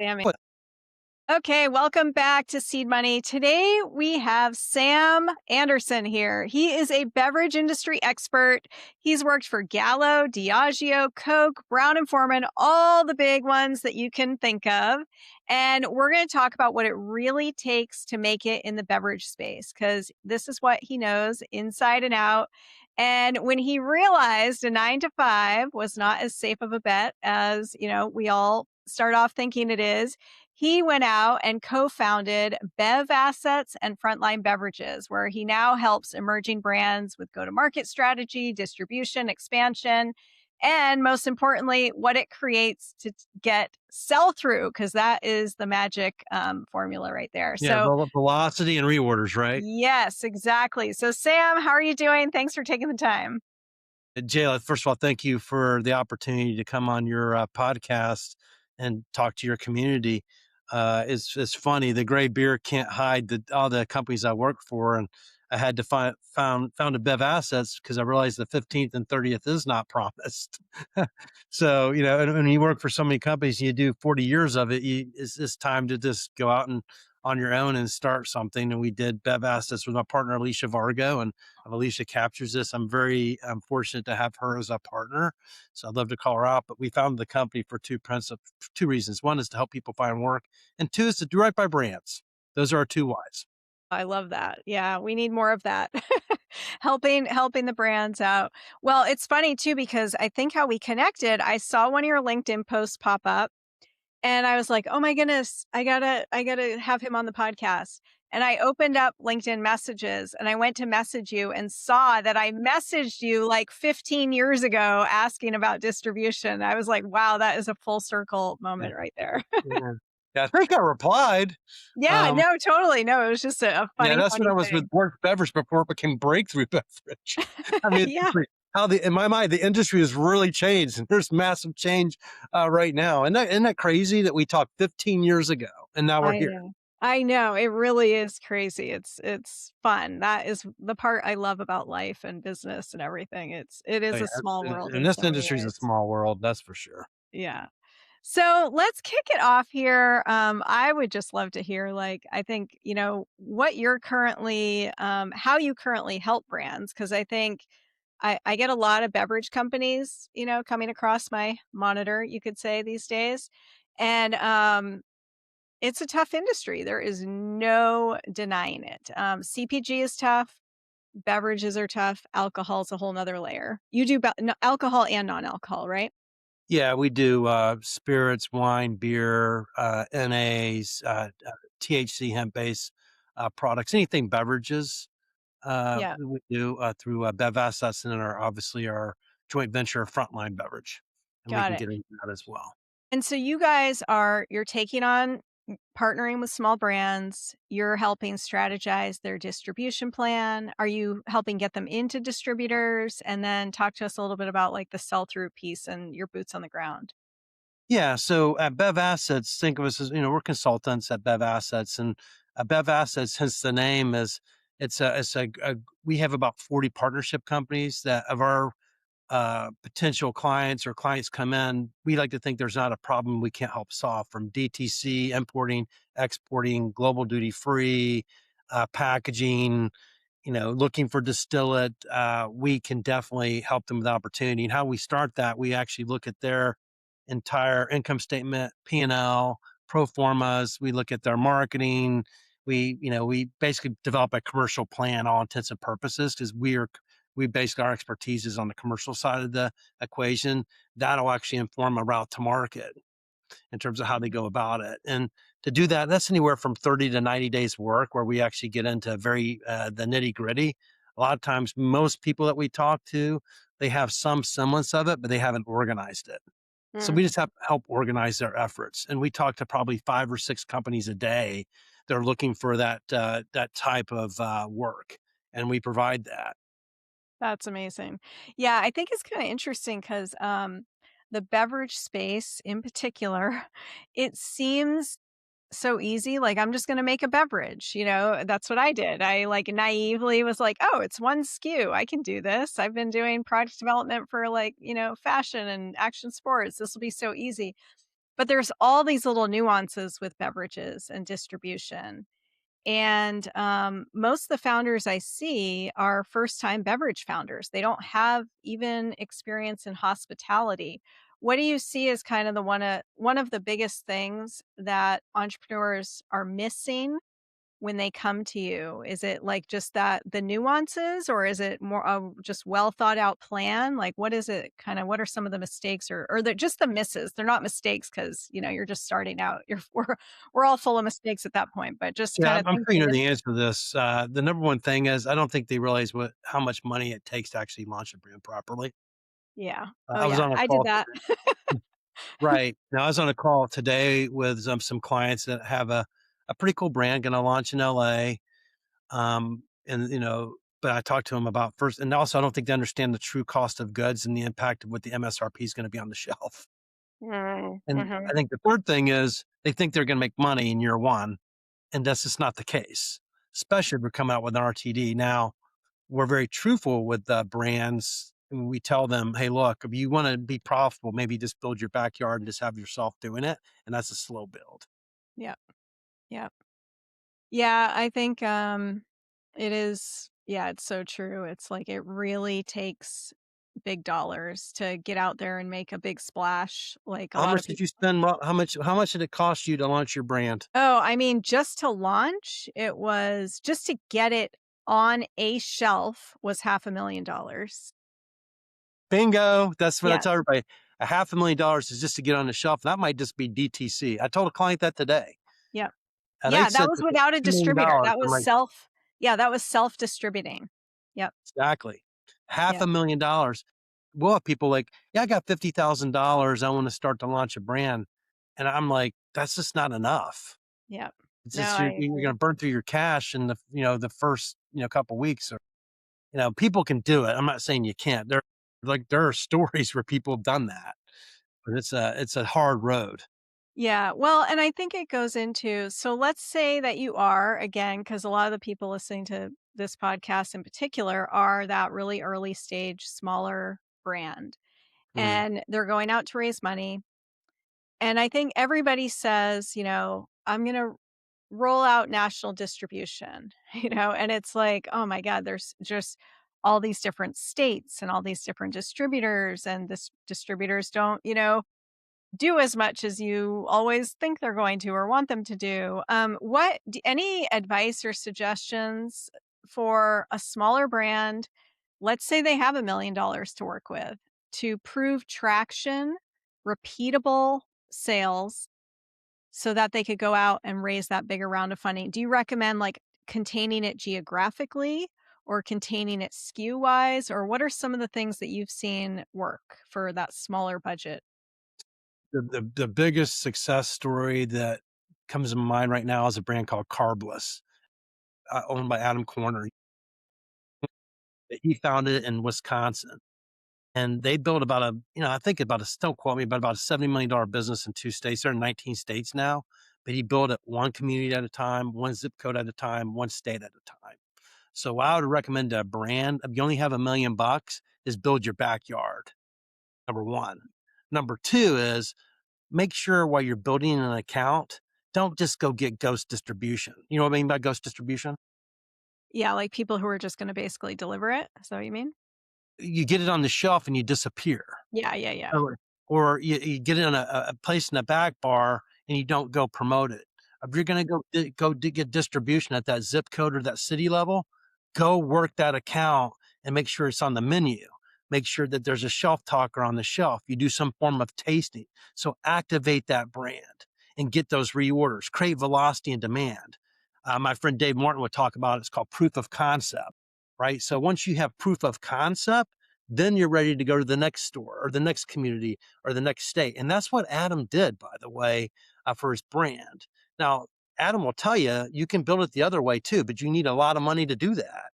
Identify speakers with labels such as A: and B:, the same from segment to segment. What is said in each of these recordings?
A: Sammy.
B: But
A: Okay, welcome back to Seed Money. Today we have Sam Anderson here. He is a beverage industry expert. He's worked for Gallo, Diageo, Coke, Brown and Forman, all the big ones that you can think of. And we're going to talk about what it really takes to make it in the beverage space because this is what he knows inside and out. And when he realized a 9 to 5 was not as safe of a bet as, we all start off thinking it is, he went out and co-founded BevAssets and Frontline Beverages, where he now helps emerging brands with go-to-market strategy, distribution, expansion, and most importantly, what it creates to get sell-through, because that is the magic formula right there.
B: yeah,
A: So,
B: velocity and reorders, right?
A: yes, exactly. So, Sam, how are you doing? Thanks for taking the time.
B: Jayla, first of all, thank you for the opportunity to come on your podcast and talk to your community. It's funny. The gray beer can't hide all the companies I work for, and I had to found a Bev Assets because I realized the 15th and 30th is not promised. So and when you work for so many companies, you do 40 years of it. It's time to just go out and on your own and start something. And we did Bev Assets with my partner Alicia Vargo, and Alicia captures this. I'm fortunate to have her as a partner. So I'd love to call her out. But we founded the company for two reasons. One is to help people find work, and two is to do right by brands. Those are our two whys.
A: I love that. Yeah, we need more of that. Helping the brands out. Well, it's funny too because I think how we connected, I saw one of your LinkedIn posts pop up and I was like, "Oh my goodness, I got to have him on the podcast." And I opened up LinkedIn messages and I went to message you and saw that I messaged you like 15 years ago asking about distribution. I was like, "Wow, that is a full circle
B: Yeah.
A: moment right there."
B: Yeah. Yeah, I think I replied.
A: Yeah,
B: Um,
A: no, totally. No, it was just a
B: yeah, that's when
A: funny
B: I was with
A: thing.
B: Work Beverage before it became Breakthrough Beverage. I mean,
A: Yeah.
B: how in my mind the industry has really changed, and there's massive change right now. And isn't that crazy that we talked 15 years ago and now we're
A: I
B: here?
A: know. I know, it really is crazy. It's fun. That is the part I love about life and business and everything. It
B: Oh,
A: is
B: yeah,
A: a small world
B: and
A: in
B: this
A: so many
B: industry is a
A: ways.
B: small world, that's for sure.
A: Yeah. So let's kick it off here. I would just love to hear, like, I think, what you're currently, how you currently help brands. Cause I think I get a lot of beverage companies, coming across my monitor, you could say these days. And it's a tough industry. There is no denying it. CPG is tough. Beverages are tough. Alcohol is a whole nother layer. You do no, alcohol and non-alcohol, right?
B: Yeah, we do spirits, wine, beer, NAs, THC hemp-based products, anything beverages.
A: Yeah,
B: We do through Bev Assets and obviously our joint venture Frontline Beverage, and we
A: got
B: can
A: it.
B: get into that as well.
A: And so you guys you're taking on partnering with small brands. You're helping strategize their distribution plan. Are you helping get them into distributors? And then talk to us a little bit about like the sell through piece and your boots on the ground.
B: Yeah, so at Bev Assets, think of us as we're consultants at Bev Assets, and Bev Assets, hence the name, is we have about 40 partnership companies that of our potential clients or clients come in, we like to think there's not a problem we can't help solve, from DTC, importing, exporting, global duty free, packaging, looking for distillate. We can definitely help them with opportunity. And how we start that, we actually look at their entire income statement, P&L, pro formas. We look at their marketing. We basically develop a commercial plan, all intents and purposes, because we basically, our expertise is on the commercial side of the equation. That'll actually inform a route to market in terms of how they go about it. And to do that, that's anywhere from 30 to 90 days work, where we actually get into the nitty gritty. A lot of times, most people that we talk to, they have some semblance of it, but they haven't organized it. So we
A: Mm,
B: just have to help organize their efforts. And we talk to probably 5 or 6 companies a day that are looking for that type of work, and we provide that.
A: that's amazing. Yeah, I think it's kind of interesting because the beverage space in particular, it seems so easy. Like, I'm just going to make a beverage. That's what I did. I like naively was like, oh, it's one SKU. I can do this. I've been doing product development for like, fashion and action sports. This will be so easy. But there's all these little nuances with beverages and distribution. And most of the founders I see are first time beverage founders. They don't have even experience in hospitality. What do you see as kind of the one of the biggest things that entrepreneurs are missing when they come to you? Is it like just that the nuances, or is it more of just well thought out plan? Like what is it kind of, what are some of the mistakes, or just the misses? They're not mistakes because you're just starting out. We're all full of mistakes at that point, but just
B: Yeah,
A: kind
B: I'm
A: of
B: I'm
A: things
B: sure
A: they
B: you know
A: miss.
B: the answer to this. The number one thing is I don't think they realize how much money it takes to actually launch a brand properly.
A: Yeah. Oh
B: I was
A: yeah.
B: on a
A: I did
B: call
A: that.
B: right. Now I was on a call today with some clients that have a pretty cool brand gonna launch in LA. And but I talked to them about first, and also I don't think they understand the true cost of goods and the impact of what the MSRP is going to be on the shelf. And
A: Mm-hmm.
B: I think the third thing is they think they're going to make money in year one, and that's just not the case. Especially if we're coming out with an RTD. Now we're very truthful with the brands. And we tell them, hey, look, if you want to be profitable, maybe just build your backyard and just have yourself doing it, and that's a slow build.
A: Yeah. Yeah. Yeah. I think it is. Yeah, it's so true. It's like it really takes big dollars to get out there and make a big splash. Like a
B: How
A: lot
B: much
A: of
B: did
A: people.
B: you spend? How much did it cost you to launch your brand?
A: Oh, I mean, just to launch, it was just to get it on a shelf was $500,000.
B: Bingo. That's what I
A: Yes.
B: tell everybody. $500,000 is just to get on the shelf. That might just be DTC. I told a client that today.
A: Yep.
B: And they
A: Yeah, that
B: said
A: was
B: that
A: without a distributor.
B: $2 million.
A: That
B: I'm
A: was
B: like,
A: that was self-distributing. Yep.
B: exactly. Half
A: Yep.
B: a million dollars. Well, people like, yeah, I got $50,000. I want to start to launch a brand. And I'm like, that's just not enough.
A: Yep.
B: It's
A: No,
B: just
A: I
B: you're going
A: agree.
B: to burn through your cash in the first couple weeks. Or people can do it. I'm not saying you can't. There are stories where people have done that, but it's a hard road.
A: Yeah. Well, and I think it goes into, so let's say that you are, again, because a lot of the people listening to this podcast in particular are that really early stage, smaller brand,
B: Mm.
A: and they're going out to raise money. And I think everybody says, I'm going to roll out national distribution, and it's like, oh my God, there's just all these different states and all these different distributors, and this distributors don't, do as much as you always think they're going to or want them to do. Any advice or suggestions for a smaller brand? Let's say they have $1 million to work with to prove traction, repeatable sales so that they could go out and raise that bigger round of funding. Do you recommend like containing it geographically or containing it SKU wise? Or what are some of the things that you've seen work for that smaller budget?
B: The biggest success story that comes to mind right now is a brand called Carbless, owned by Adam Corner. He founded it in Wisconsin, and they built about I think don't quote me, but about a $70 million business in 2 states. They're in 19 states now, but he built it one community at a time, one zip code at a time, one state at a time. So what I would recommend to a brand, if you only have $1 million, is build your backyard. Number one. Number two is make sure while you're building an account, don't just go get ghost distribution. You know what I mean by ghost distribution?
A: Yeah, like people who are just gonna basically deliver it? Is that what you mean?
B: You get it on the shelf and you disappear.
A: Yeah, yeah, yeah.
B: Or you get it in a place in a back bar and you don't go promote it. If you're gonna get distribution at that zip code or that city level, go work that account and make sure it's on the menu. Make sure that there's a shelf talker on the shelf. You do some form of tasting. So activate that brand and get those reorders. Create velocity and demand. My friend Dave Martin would talk about it. It's called proof of concept, right? So once you have proof of concept, then you're ready to go to the next store or the next community or the next state. And that's what Adam did, by the way, for his brand. Now, Adam will tell you, you can build it the other way too, but you need a lot of money to do that.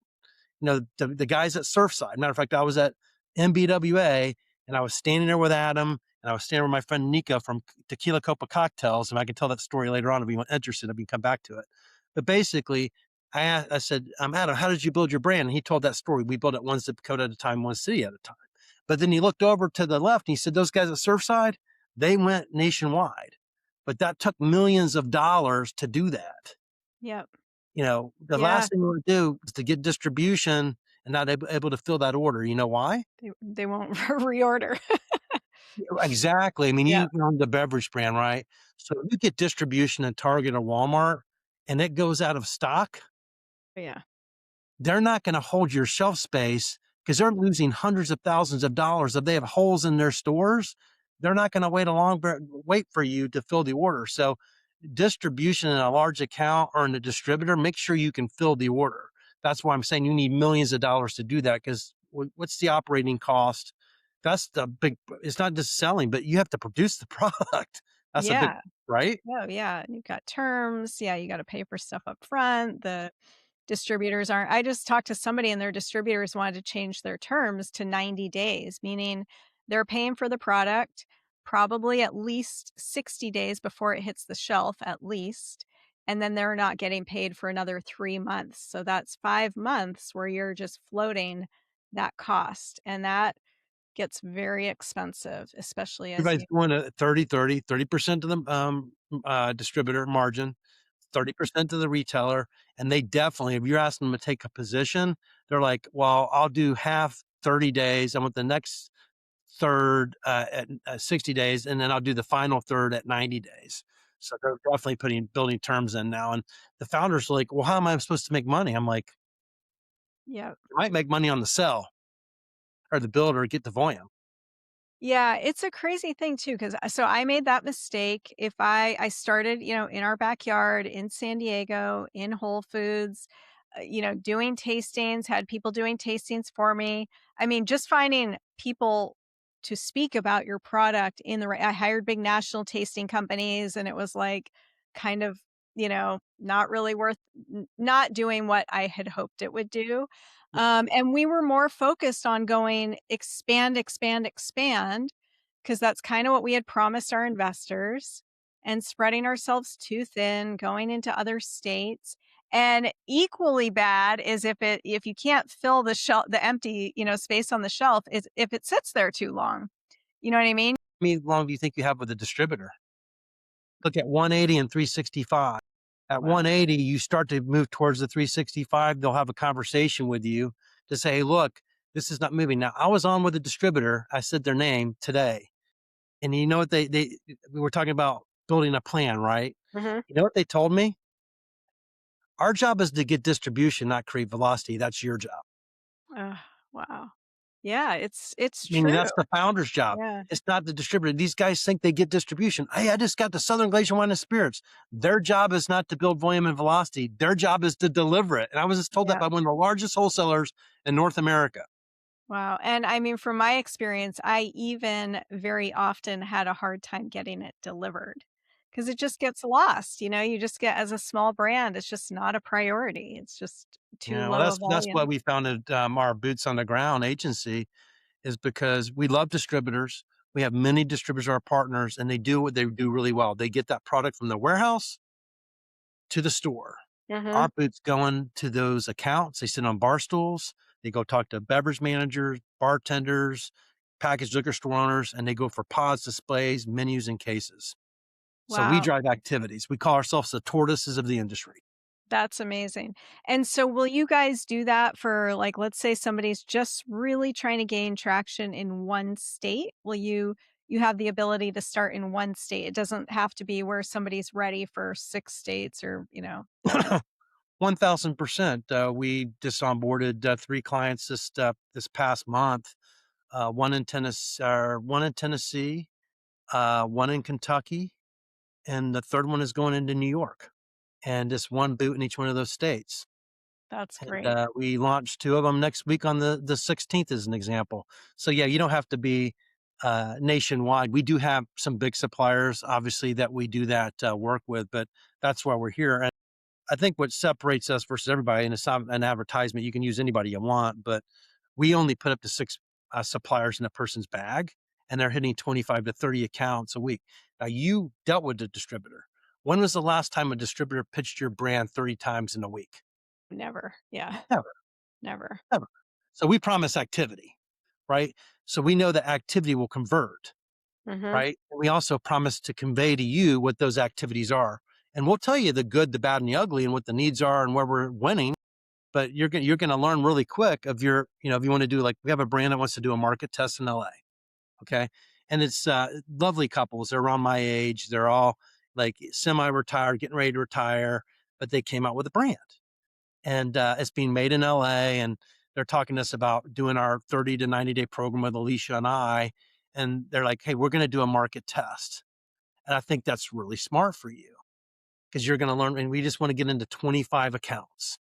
B: The guys at Surfside, matter of fact, I was at MBWA and I was standing there with Adam and I was standing with my friend Nico from Tequila Copa Cocktails. And I can tell that story later on if you want interested, if you can come back to it. But basically, I said, Adam, how did you build your brand? And he told that story. We built it one zip code at a time, one city at a time. But then he looked over to the left and he said, those guys at Surfside, They went nationwide, but that took millions of dollars to do that.
A: Yep.
B: The
A: Yeah.
B: last thing we want to do is to get distribution and not able to fill that order. You know why?
A: They won't reorder.
B: Exactly. I mean,
A: Yeah.
B: you own the beverage brand, right? So you get distribution at Target or Walmart and it goes out of stock,
A: Yeah.
B: they're not going to hold your shelf space because they're losing hundreds of thousands of dollars. If they have holes in their stores, they're not going to wait for you to fill the order. So distribution in a large account or in a distributor, make sure you can fill the order. That's why I'm saying you need millions of dollars to do that because what's the operating cost? That's the big, it's not just selling, but you have to produce the product. That's a big,
A: Yeah.
B: right?
A: Oh, yeah. And you've got terms. Yeah, you got to pay for stuff up front. The distributors aren't. I just talked to somebody and their distributors wanted to change their terms to 90 days, meaning they're paying for the product probably at least 60 days before it hits the shelf, at least. And then they're not getting paid for another 3 months. So that's 5 months where you're just floating that cost. And that gets very expensive, especially as
B: Everybody's
A: you.
B: going to 30% to the distributor margin, 30% to the retailer. And they definitely, if you're asking them to take a position, they're like, well, I'll do half 30 days. I want the next third at 60 days, and then I'll do the final third at 90 days. So they're definitely building terms in now. And the founders are like, well, how am I supposed to make money? I'm like,
A: Yeah.
B: you might make money on the sell or the build or get the volume.
A: Yeah, it's a crazy thing too, because so I made that mistake. If I started, in our backyard in San Diego, in Whole Foods, doing tastings, had people doing tastings for me. I mean, just finding people to speak about your product in the right. I hired big national tasting companies, and it was like kind of, not really worth not doing what I had hoped it would do. And we were more focused on going expand, expand, expand, because that's kind of what we had promised our investors and spreading ourselves too thin, going into other states. And equally bad is if you can't fill the empty, space on the shelf is if it sits there too long. You know what I mean?
B: I mean, how long do you think you have with a distributor? Look at 180 and 365. At
A: Wow.
B: 180, you start to move towards the 365. They'll have a conversation with you to say, hey, look, this is not moving. Now, I was on with a distributor. I said their name today. And you know what we were talking about building a plan, right?
A: Hmm.
B: You know what they told me? Our job is to get distribution, not create velocity. That's your job.
A: Wow. Yeah, it's
B: Meaning
A: true.
B: that's the founder's job.
A: Yeah.
B: It's not the distributor. These guys think they get distribution. Hey, I just got the Southern Glacier Wine and Spirits. Their job is not to build volume and velocity. Their job is to deliver it. And I was just told that
A: Yeah.
B: by one of the largest wholesalers in North America.
A: Wow, and I mean, from my experience, I even very often had a hard time getting it delivered because it just gets lost, you just get as a small brand, it's just not a priority. It's just too
B: Yeah, well,
A: low a
B: that's why
A: volume.
B: we founded our boots on the ground agency is because we love distributors. We have many distributors, our partners, and they do what they do really well. They get that product from the warehouse to the store.
A: Mhm.
B: Our boots go into those accounts. They sit on bar stools. They go talk to beverage managers, bartenders, packaged liquor store owners, and they go for pods, displays, menus, and cases. So we
A: Wow,
B: drive activities. We call ourselves the tortoises of the industry.
A: that's amazing. And so will you guys do that for, like, let's say somebody's just really trying to gain traction in one state? Will you have the ability to start in one state? It doesn't have to be where somebody's ready for 6 states or, yeah.
B: 1000%. We just onboarded 3 clients this past month. One in Tennessee, one in Kentucky, and the third one is going into New York. And just one boot in each one of those states.
A: That's
B: And
A: great.
B: we launched 2 of them next week on the 16th as an example. So yeah, you don't have to be nationwide. We do have some big suppliers, obviously, that we do that work with, but that's why we're here. And I think what separates us versus everybody, and it's not an advertisement, you can use anybody you want, but we only put up to 6 suppliers in a person's bag, and they're hitting 25 to 30 accounts a week. Now, you dealt with a distributor. When was the last time a distributor pitched your brand 30 times in a week?
A: Never. Yeah,
B: Never,
A: never.
B: never. So we promise activity, right? So we know that activity will convert.
A: Mm-hmm.
B: right? And we also promise to convey to you what those activities are. And we'll tell you the good, the bad, and the ugly and what the needs are and where we're winning. But you're gonna learn really quick of your, if you want to do, like, we have a brand that wants to do a market test in LA. Okay. And it's lovely couples. They're around my age. They're all like semi-retired, getting ready to retire, but they came out with a brand. And it's being made in LA. And they're talking to us about doing our 30 to 90-day program with Alicia and I. And they're like, hey, we're going to do a market test. And I think that's really smart for you because you're going to learn. And we just want to get into 25 accounts.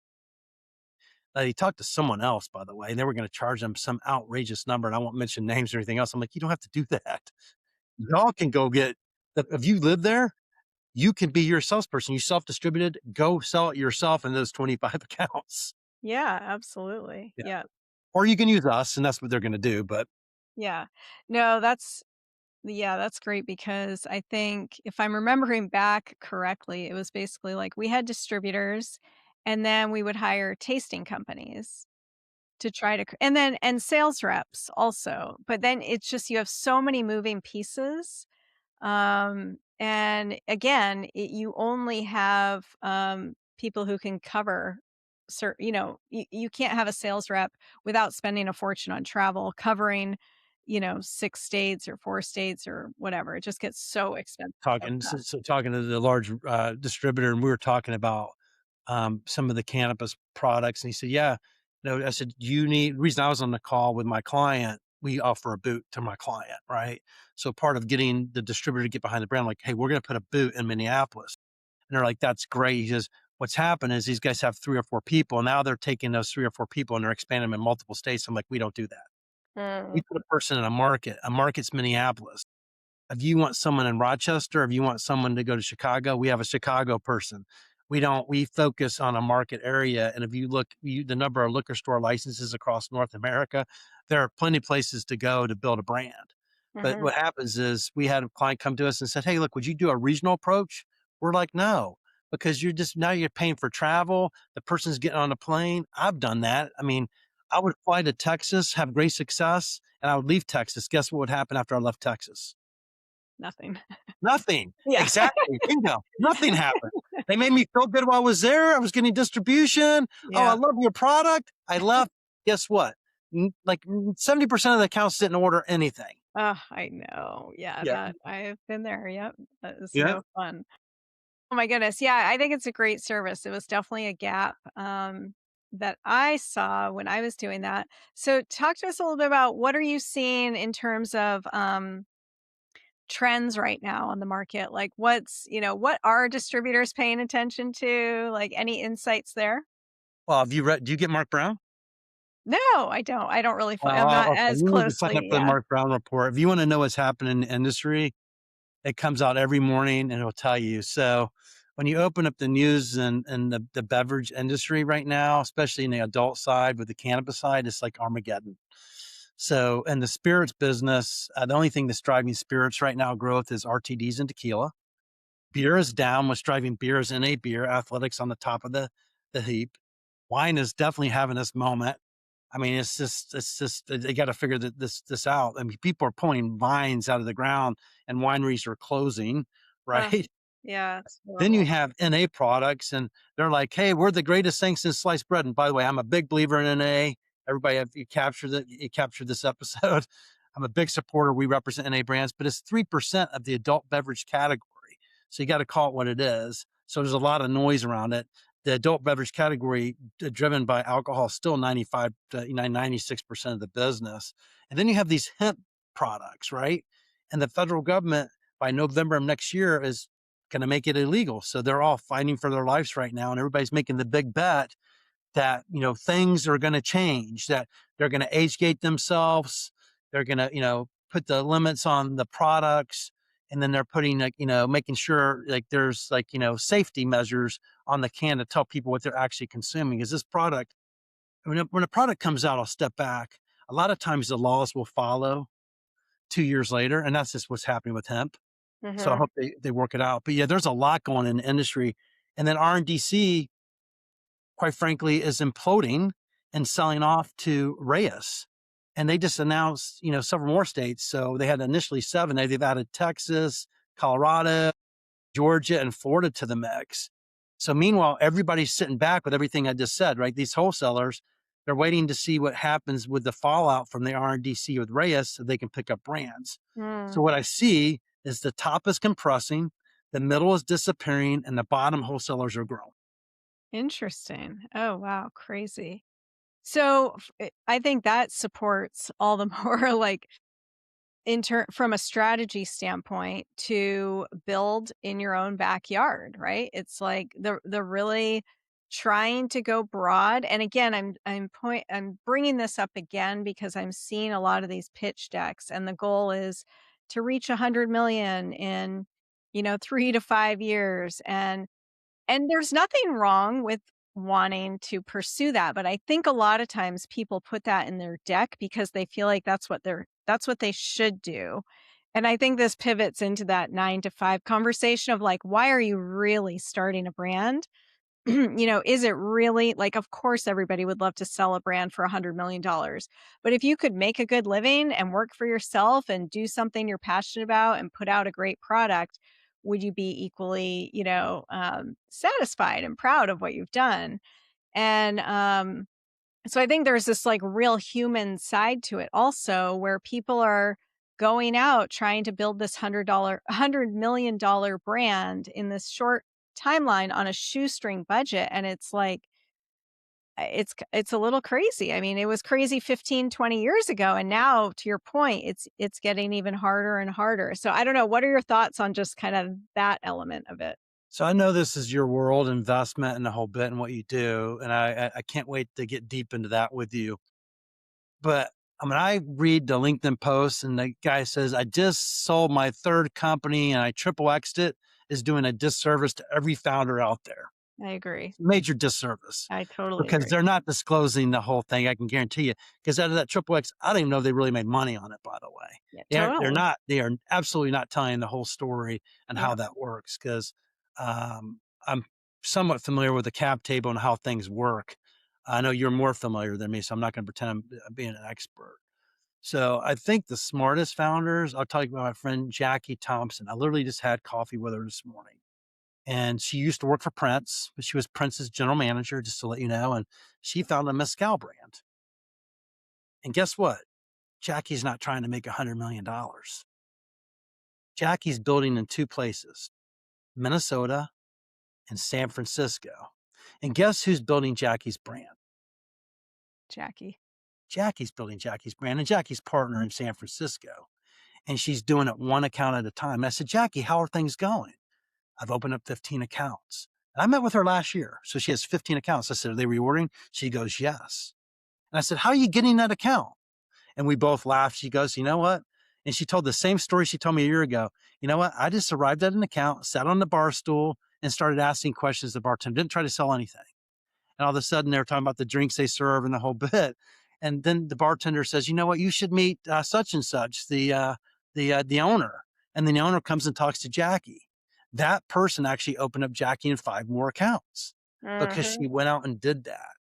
B: He talked to someone else, by the way, and they were going to charge them some outrageous number. And I won't mention names or anything else. I'm like, you don't have to do that. Y'all can go get, if you live there, you can be your salesperson. You self-distributed, go sell it yourself in those 25 accounts.
A: Yeah, absolutely.
B: Yeah.
A: Yeah.
B: Or you can use us, and that's what they're going to do. But
A: Yeah. No, that's great because I think if I'm remembering back correctly, it was basically like we had distributors and then we would hire tasting companies to try to and sales reps also. But then it's just you have so many moving pieces. And again, you only have people who can cover you can't have a sales rep without spending a fortune on travel covering 6 states or 4 states or whatever. It just gets so expensive so fast.
B: talking to the large distributor, and we were talking about some of the cannabis products, and he said, "Yeah." I said, "You need." Reason I was on the call with my client, we offer a boot to my client, right? So part of getting the distributor to get behind the brand, like, "Hey, we're going to put a boot in Minneapolis," and they're like, "That's great." He says, "What's happened is these guys have 3 or 4 people, and now they're taking those 3 or 4 people and they're expanding them in multiple states." I'm like, "We don't do that. We
A: Mm,
B: put a person in a market. A market's Minneapolis. If you want someone in Rochester, if you want someone to go to Chicago, we have a Chicago person. We focus on a market area. And if you look, the number of liquor store licenses across North America, there are plenty of places to go to build a brand. But
A: mhm,
B: what happens is we had a client come to us and said, hey, look, would you do a regional approach? We're like, no, because now you're paying for travel. The person's getting on a plane. I've done that. I mean, I would fly to Texas, have great success, and I would leave Texas. Guess what would happen after I left Texas?
A: nothing.
B: Nothing.
A: Yeah.
B: Exactly. Bingo. Nothing happened. They made me feel good while I was there. I was getting distribution. Oh, I
A: Yeah.
B: love your product. I left. Guess what? 70% of the accounts didn't order anything.
A: Oh, I know. Yeah,
B: Yeah.
A: that I've been there. Yep. That is
B: Yeah.
A: no fun. Oh my goodness. Yeah, I think it's a great service. It was definitely a gap that I saw when I was doing that. So talk to us a little bit about what are you seeing in terms of trends right now on the market? Like what are distributors paying attention to? Like any insights there?
B: Well, have you read, do you get Mark Brown?
A: No, I don't. I don't really I'm not
B: Oh, okay.
A: as
B: You need to sign up
A: closely.
B: for the
A: Yeah.
B: Mark Brown report. If you want to know what's happening in the industry, it comes out every morning and it'll tell you. So when you open up the news and the beverage industry right now, especially in the adult side with the cannabis side, it's like Armageddon. So in the spirits business, the only thing that's driving spirits right now growth is RTDs and tequila. Beer is down. What's driving beer is NA beer, athletics on the top of the heap. Wine is definitely having this moment. I mean, it's just they got to figure this out. I mean, people are pulling vines out of the ground, and wineries are closing,
A: Uh,
B: right?
A: yeah, it's
B: Then you
A: horrible.
B: have NA products, and they're like, "Hey, we're the greatest thing since sliced bread." And by the way, I'm a big believer in NA. Everybody, if you captured this episode. I'm a big supporter. We represent NA brands, but it's 3% of the adult beverage category. So you got to call it what it is. So there's a lot of noise around it. The adult beverage category, driven by alcohol, is still 95 to 96% of the business. And then you have these hemp products, right? And the federal government by November of next year is going to make it illegal. So they're all fighting for their lives right now. And everybody's making the big bet that, things are going to change, that they're going to age gate themselves. They're going to, put the limits on the products. And then they're putting like, making sure like there's like, safety measures on the can to tell people what they're actually consuming. Is this product, when a product comes out, I'll step back. A lot of times the laws will follow 2 years later. And that's just what's happening with hemp. So I
A: Mhm.
B: hope they work it out. But yeah, there's a lot going in the industry. And then RNDC, quite frankly, is imploding and selling off to Reyes. and they just announced, several more states. So they had initially seven. They've added Texas, Colorado, Georgia, and Florida to the mix. So meanwhile, everybody's sitting back with everything I just said, right? These wholesalers, they're waiting to see what happens with the fallout from the RNDC with Reyes so they can pick up brands. So
A: Mm,
B: what I see is the top is compressing, the middle is disappearing, and the bottom wholesalers are growing.
A: interesting. Oh, wow, crazy. So I think that supports all the more like from a strategy standpoint to build in your own backyard, right? It's like the really trying to go broad. And again, I'm bringing this up again because I'm seeing a lot of these pitch decks, and the goal is to reach 100 million in 3 to 5 years, and there's nothing wrong with wanting to pursue that, but I think a lot of times people put that in their deck because they feel like that's what they should do. And I think this pivots into that 9 to 5 conversation of like, why are you really starting a brand? Is it really like, of course, everybody would love to sell a brand for $100 million. But if you could make a good living and work for yourself and do something you're passionate about and put out a great product, would you be equally, satisfied and proud of what you've done? And so I think there's this like real human side to it also, where people are going out trying to build this $100 million brand in this short timeline on a shoestring budget. And it's like, it's a little crazy. I mean, it was crazy 15, 20 years ago. And now to your point, it's getting even harder and harder. So I don't know. What are your thoughts on just kind of that element of it?
B: So I know this is your world, investment and the whole bit and what you do. And I can't wait to get deep into that with you. But I mean, I read the LinkedIn post and the guy says, I just sold my third company and I triple X'd it, is doing a disservice to every founder out there.
A: I agree.
B: Major disservice
A: I totally
B: because
A: agree.
B: they're not disclosing the whole thing. I can guarantee you. Because out of that triple X, I don't even know if they really made money on it, by the way.
A: Yeah,
B: They're
A: totally.
B: not, they are absolutely not telling the whole story and how
A: Yep.
B: that works. Cause I'm somewhat familiar with the cap table and how things work. I know you're more familiar than me, so I'm not going to pretend I'm being an expert. So I think the smartest founders, I'll tell you about my friend Jackie Thompson. I literally just had coffee with her this morning. And she used to work for Prince, but she was Prince's general manager, just to let you know. And she found a mezcal brand. And guess what? Jackie's not trying to make $100 million. Jackie's building in two places, Minnesota and San Francisco. And guess who's building Jackie's brand?
A: Jackie.
B: Jackie's building Jackie's brand, and Jackie's partner in San Francisco. And she's doing it one account at a time. And I said, Jackie, how are things going? I've opened up 15 accounts. And I met with her last year. So she has 15 accounts. I said, are they reordering? She goes, yes. And I said, how are you getting that account? And we both laughed. She goes, you know what? And she told the same story she told me a year ago. You know what? I just arrived at an account, sat on the bar stool, and started asking questions to the bartender. Didn't try to sell anything. And all of a sudden, they were talking about the drinks they serve and the whole bit. And then the bartender says, "You know what? You should meet such and such, the owner." And then the owner comes and talks to Jackie. That person actually opened up Jackie in 5 more accounts because
A: Mhm.
B: she went out and did that.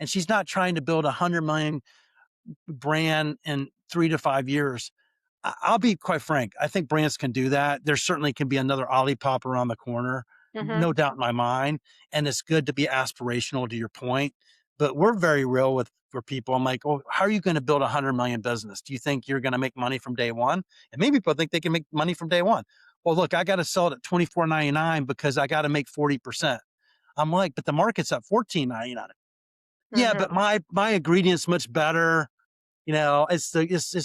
B: And she's not trying to build 100 million brand in 3 to 5 years. I'll be quite frank. I think brands can do that. There certainly can be another Olipop around the corner,
A: Mhm.
B: no doubt in my mind. And it's good to be aspirational to your point. But we're very real with for people. I'm like, oh, how are you going to build 100 million business? Do you think you're going to make money from day one? And maybe people think they can make money from day one. Well, look, I got to sell it at 24.99 because I got to make 40%. I'm like, but the market's at 14.99. Yeah, but
A: Mhm.
B: my ingredient's much better. It's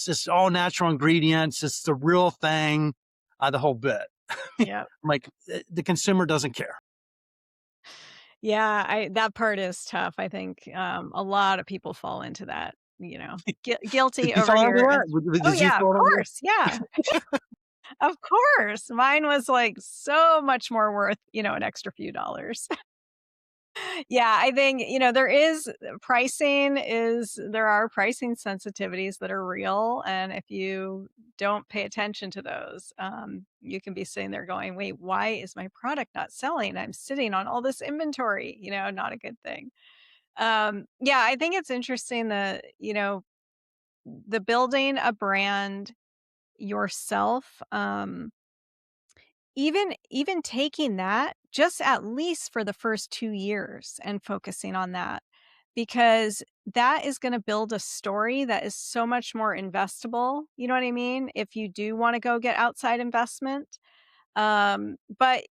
B: just all natural ingredients. It's the real thing, the whole bit. I'm
A: Yep.
B: like, the consumer doesn't care.
A: Yeah, I that part is tough. I think, a lot of people fall into that,
B: Did
A: guilty
B: you
A: over
B: fall under
A: here
B: that?
A: and oh,
B: Did you
A: yeah, of
B: fall under?
A: course, yeah, of course. Mine was, like, so much more worth, an extra few dollars. Yeah, I think, there are pricing sensitivities that are real, and if you don't pay attention to those, you can be sitting there going, "Wait, why is my product not selling? I'm sitting on all this inventory," not a good thing. Yeah, I think it's interesting that, the building a brand yourself, even taking that just at least for the first 2 years and focusing on that, because that is gonna build a story that is so much more investable, you know what I mean? If you do wanna go get outside investment. But,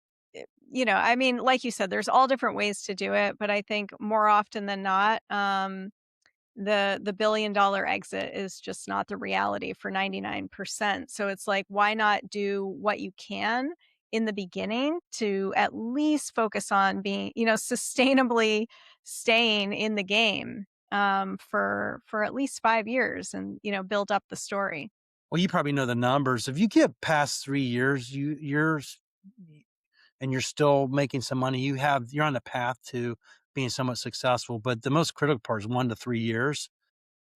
A: I mean, like you said, there's all different ways to do it, but I think more often than not, the billion-dollar exit is just not the reality for 99%. So it's like, why not do what you can in the beginning to at least focus on being, sustainably staying in the game, for at least 5 years and, build up the story.
B: Well, you probably know the numbers. If you get past 3 years, and you're still making some money, you're on the path to being somewhat successful. But the most critical part is 1 to 3 years,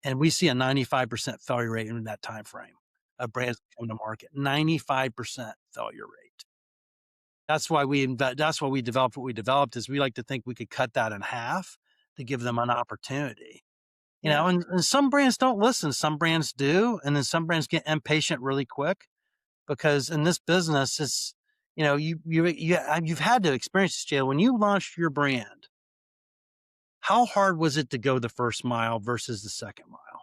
B: and we see a 95% failure rate in that time frame of brands that come to market. 95% failure rate. That's why we developed what we developed, is we like to think we could cut that in half to give them an opportunity.
A: Yeah.
B: And some brands don't listen, some brands do, and then some brands get impatient really quick, because in this business, it's, you've had to experience this, Jayla. When you launched your brand, how hard was it to go the first mile versus the second mile?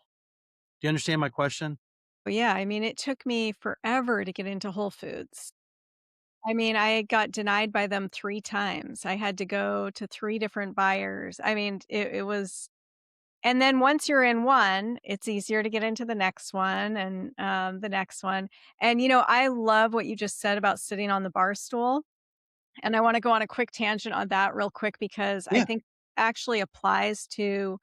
B: Do you understand my question?
A: But yeah, I mean, it took me forever to get into Whole Foods. I mean, I got denied by them 3 times. I had to go to 3 different buyers. I mean, it was, and then once you're in one, it's easier to get into the next one and, the next one. And, I love what you just said about sitting on the bar stool. And I wanna go on a quick tangent on that real quick because I
B: Yeah.
A: think actually applies to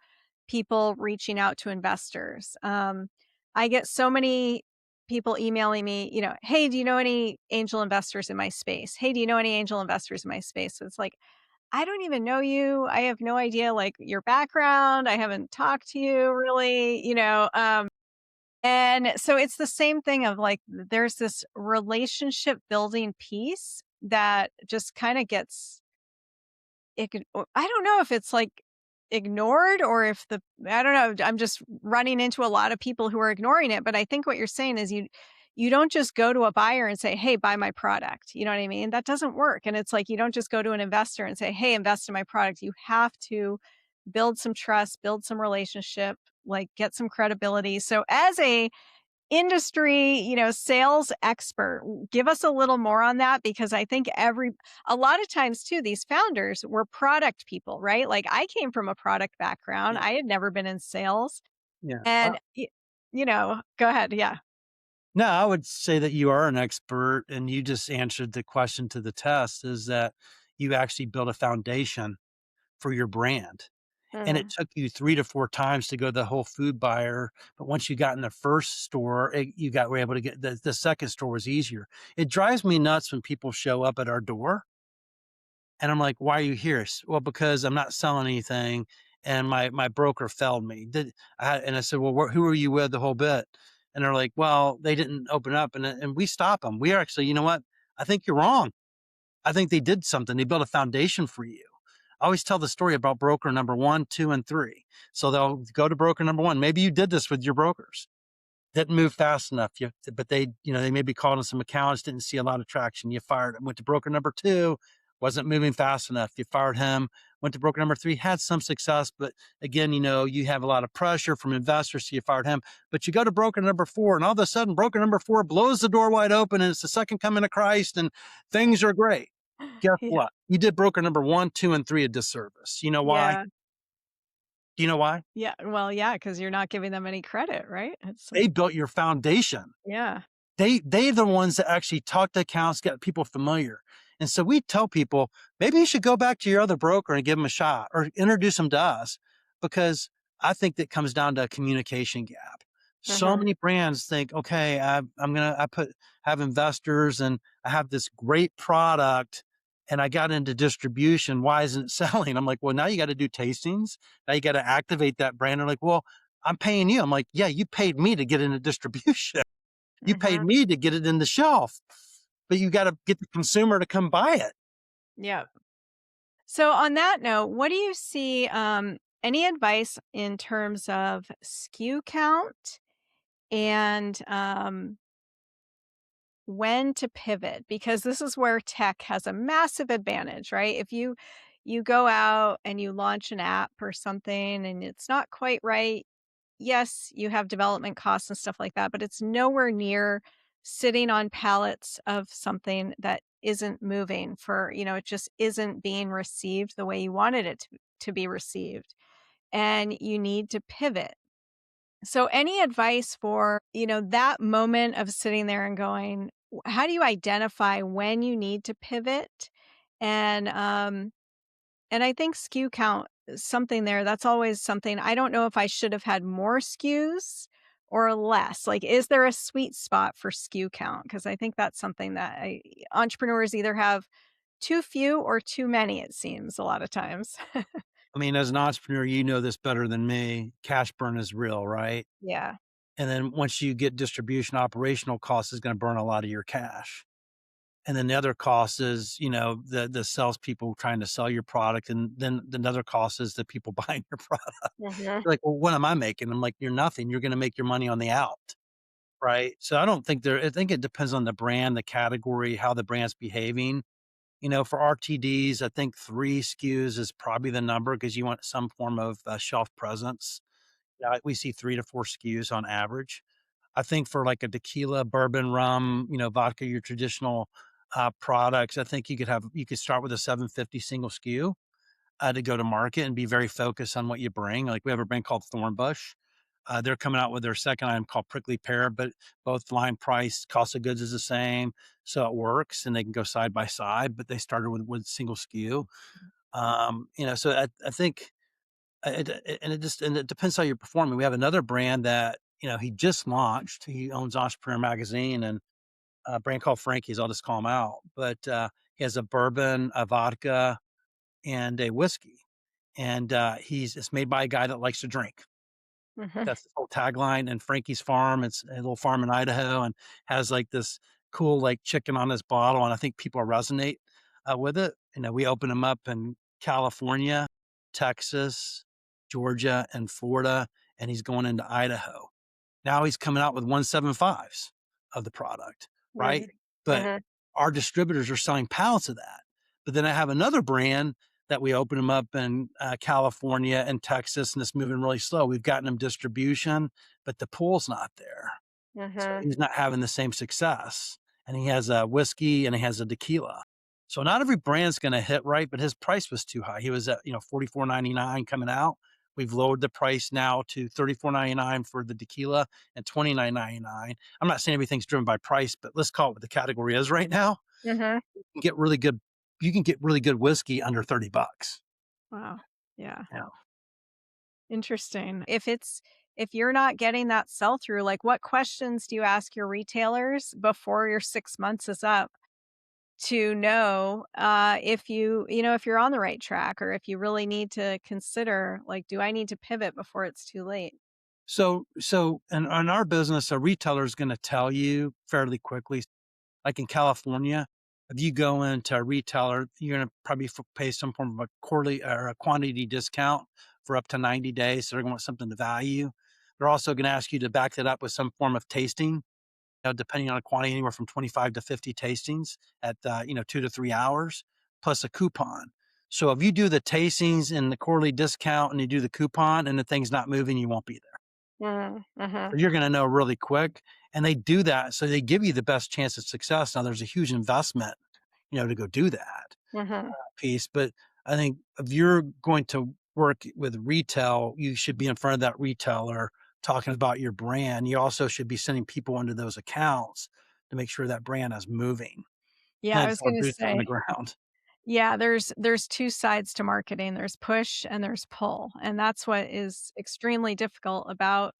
A: people reaching out to investors. I get so many people emailing me, "Hey, do you know any angel investors in my space? Hey, do you know any angel investors in my space?" So it's like, I don't even know you. I have no idea, like, your background. I haven't talked to you really, and so it's the same thing of like, there's this relationship building piece that just kind of gets, I don't know if it's like ignored or if I don't know. I'm just running into a lot of people who are ignoring it. But I think what you're saying is you don't just go to a buyer and say, "Hey, buy my product." You know what I mean? That doesn't work. And it's like, you don't just go to an investor and say, "Hey, invest in my product." You have to build some trust, build some relationship, like get some credibility. So as a industry, sales expert. Give us a little more on that because I think a lot of times too, these founders were product people, right? Like I came from a product background.
B: Yeah.
A: I had never been in sales
B: Yeah.
A: and, go ahead. Yeah.
B: No, I would say that you are an expert, and you just answered the question to the test, is that you actually built a foundation for your brand. And it
A: Mm.
B: took you 3 to 4 times to go the whole food buyer, but once you got in the first store, were able to get the second store was easier. It drives me nuts when people show up at our door, and I'm like, "Why are you here?" "Well, because I'm not selling anything, and my broker failed me." And I said, "Well, who are you with the whole bit?" And they're like, "Well, they didn't open up," and we stop them. We are actually, "You know what? I think you're wrong. I think they did something. They built a foundation for you." I always tell the story about broker number 1, 2, and 3. So they'll go to broker number 1. Maybe you did this with your brokers. Didn't move fast enough. But they maybe called on some accounts, didn't see a lot of traction. You fired him. Went to broker number 2, wasn't moving fast enough. You fired him. Went to broker number 3, had some success, but again, you have a lot of pressure from investors, so you fired him. But you go to broker number 4, and all of a sudden, broker number 4 blows the door wide open, and it's the second coming of Christ, and things are great. Guess
A: Yeah.
B: what? You did broker number 1, 2, and 3 a disservice. You know why?
A: Yeah.
B: Do you know why?
A: Yeah. Well, yeah, because you're not giving them any credit, right? It's like,
B: They built your foundation.
A: yeah.
B: They're the ones that actually talk to accounts, get people familiar. And so we tell people, maybe you should go back to your other broker and give them a shot, or introduce them to us, because I think that comes down to a communication gap. So
A: Mhm.
B: many brands think, okay, have investors, and I have this great product, and I got into distribution. Why isn't it selling? I'm like, well, now you got to do tastings. Now you got to activate that brand. They're like, well, I'm paying you. I'm like, yeah, you paid me to get into distribution. You paid
A: Mhm.
B: me to get it in the shelf, but you gotta get the consumer to come buy it.
A: Yeah. So on that note, what do you see, any advice in terms of SKU count and when to pivot, because this is where tech has a massive advantage, right? If you go out and you launch an app or something and it's not quite right, yes, you have development costs and stuff like that, but it's nowhere near sitting on pallets of something that isn't moving for, it just isn't being received the way you wanted it to be received. And you need to pivot. So any advice for, that moment of sitting there and going, how do you identify when you need to pivot? And and I think SKU count is something there. That's always something. I don't know if I should have had more SKUs or less. Like, is there a sweet spot for SKU count? Because I think that's something that entrepreneurs either have too few or too many, it seems a lot of times.
B: I mean, as an entrepreneur, you know this better than me. Cash burn is real, right?
A: Yeah.
B: And then once you get distribution, operational costs is going to burn a lot of your cash. And then the other cost is, the salespeople trying to sell your product. And then the other cost is the people buying your product.
A: Hmm.
B: They're like, well, what am I making? I'm like, you're nothing. You're going to make your money on the out. Right. So I don't think I think it depends on the brand, the category, how the brand's behaving. For RTDs, I think 3 SKUs is probably the number because you want some form of shelf presence. Yeah, we see 3 to 4 SKUs on average. I think for like a tequila, bourbon, rum, vodka, your traditional products, I think you could start with a 750 single SKU to go to market and be very focused on what you bring. Like we have a brand called Thornbush. They're coming out with their second item called Prickly Pear, but both line price, cost of goods is the same, so it works, and they can go side by side. But they started with single SKU. So I think and it depends how you're performing. We have another brand that he just launched. He owns Entrepreneur Magazine and a brand called Frankie's. I'll just call him out, but he has a bourbon, a vodka, and a whiskey, and it's made by a guy that likes to drink.
A: Hmm.
B: That's his whole tagline. And Frankie's Farm, it's a little farm in Idaho, and has like this cool like chicken on his bottle, and I think people resonate with it. We open them up in California, Texas, Georgia, and Florida, and he's going into Idaho. Now he's coming out with 175s of the product, right?
A: Hmm.
B: But
A: Hmm.
B: our distributors are selling pallets of that. But then I have another brand that we open them up in California and Texas, and it's moving really slow. We've gotten them distribution, but the pool's not there. So
A: Hmm.
B: he's not having the same success. And he has a whiskey and he has a tequila. So not every brand's going to hit right, but his price was too high. He was at, 44.99 coming out. We've lowered the price now to 34.99 for the tequila and 29.99. I'm not saying everything's driven by price, but let's call it what the category is right now.
A: Hmm.
B: You can get really good whiskey under $30.
A: Wow. Yeah.
B: Yeah.
A: Interesting. If you're not getting that sell through, like what questions do you ask your retailers before your 6 months is up to know if you're on the right track, or if you really need to consider, like, do I need to pivot before it's too late?
B: So in our business, a retailer is going to tell you fairly quickly. Like in California, if you go into a retailer, you're going to probably pay some form of a quarterly or a quantity discount for up to 90 days. So they're going to want something to value. They're also going to ask you to back that up with some form of tasting, depending on a quantity, anywhere from 25 to 50 tastings at, 2 to 3 hours, plus a coupon. So if you do the tastings and the quarterly discount and you do the coupon and the thing's not moving, you won't be there.
A: Mhm, mhm,
B: So you're going to know really quick. And they do that. So they give you the best chance of success. Now there's a huge investment, to go do that
A: mhm.
B: piece. But I think if you're going to work with retail, you should be in front of that retailer talking about your brand. You also should be sending people into those accounts to make sure that brand is moving.
A: Yeah, I
B: Hence
A: was
B: our
A: gonna
B: boots on
A: say,
B: the ground.
A: yeah, there's 2 sides to marketing. There's push and there's pull, and that's what is extremely difficult about